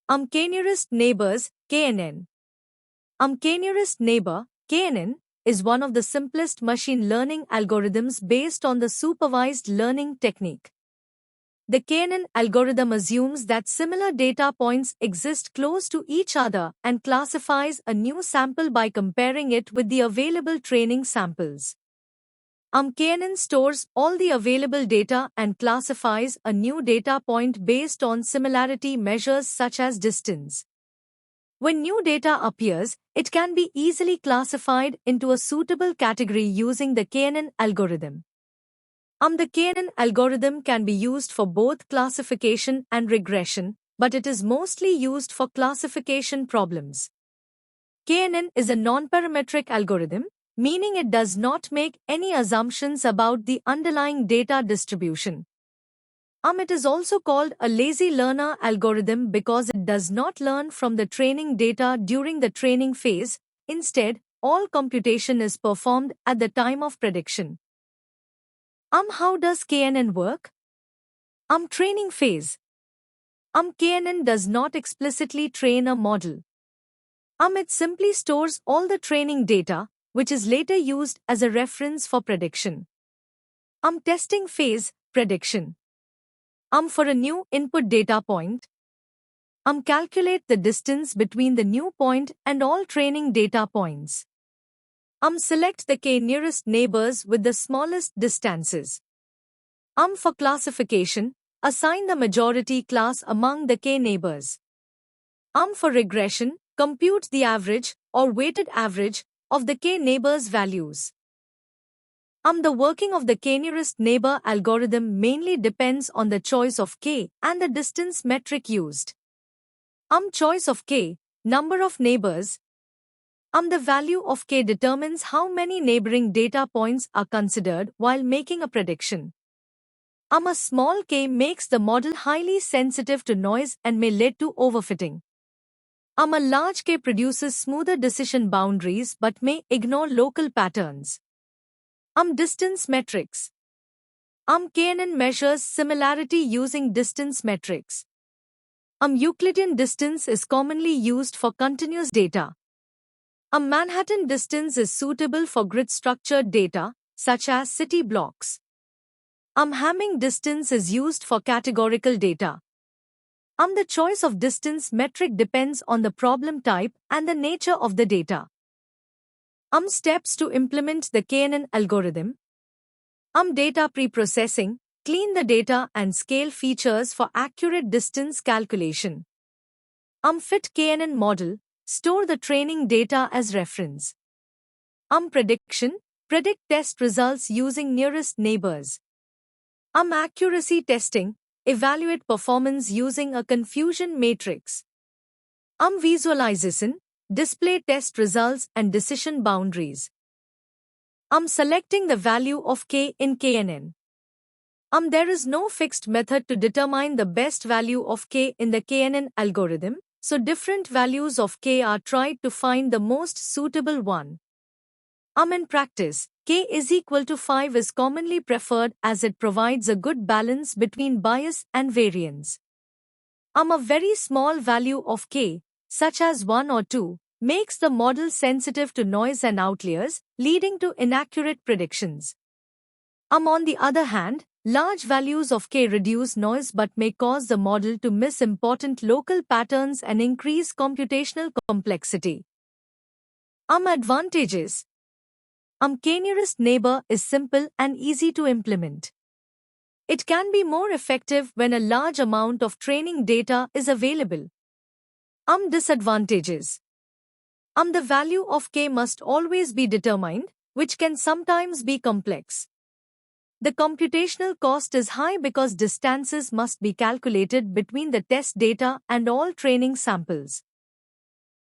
K-nearest neighbors, KNN. K-nearest neighbor, KNN, is one of the simplest machine learning algorithms based on the supervised learning technique. The KNN algorithm assumes that similar data points exist close to each other and classifies a new sample by comparing it with the available training samples. KNN stores all the available data and classifies a new data point based on similarity measures such as distance. When new data appears, it can be easily classified into a suitable category using the KNN algorithm. The KNN algorithm can be used for both classification and regression, but it is mostly used for classification problems. KNN is a non-parametric algorithm, meaning it does not make any assumptions about the underlying data distribution. It is also called a lazy learner algorithm because it does not learn from the training data during the training phase. Instead, all computation is performed at the time of prediction. How does KNN work? Training phase. KNN does not explicitly train a model. It simply stores all the training data, which is later used as a reference for prediction. Testing phase, prediction. For a new input data point. Calculate the distance between the new point and all training data points. Select the K-nearest neighbors with the smallest distances. For classification, assign the majority class among the K-neighbors. For regression, compute the average or weighted average of the K-neighbors' values. The working of the K-nearest neighbor algorithm mainly depends on the choice of K and the distance metric used. Choice of K, number of neighbors. The value of K determines how many neighboring data points are considered while making a prediction. A small K makes the model highly sensitive to noise and may lead to overfitting. A large K produces smoother decision boundaries but may ignore local patterns. Distance metrics. KNN measures similarity using distance metrics. Euclidean distance is commonly used for continuous data. Manhattan distance is suitable for grid-structured data, such as city blocks. Hamming distance is used for categorical data. The choice of distance metric depends on the problem type and the nature of the data. Steps to implement the KNN algorithm. Data preprocessing, clean the data and scale features for accurate distance calculation. Fit KNN model, store the training data as reference. Prediction, predict test results using nearest neighbors. Accuracy testing, evaluate performance using a confusion matrix. Visualization, display test results and decision boundaries. Selecting the value of K in KNN. There is no fixed method to determine the best value of K in the KNN algorithm, so different values of K are tried to find the most suitable one. In practice, K is equal to 5 is commonly preferred as it provides a good balance between bias and variance. A very small value of K, such as 1 or 2, makes the model sensitive to noise and outliers, leading to inaccurate predictions. On the other hand, large values of K reduce noise but may cause the model to miss important local patterns and increase computational complexity. Advantages. K-nearest neighbor is simple and easy to implement. It can be more effective when a large amount of training data is available. Disadvantages. The value of K must always be determined, which can sometimes be complex. The computational cost is high because distances must be calculated between the test data and all training samples.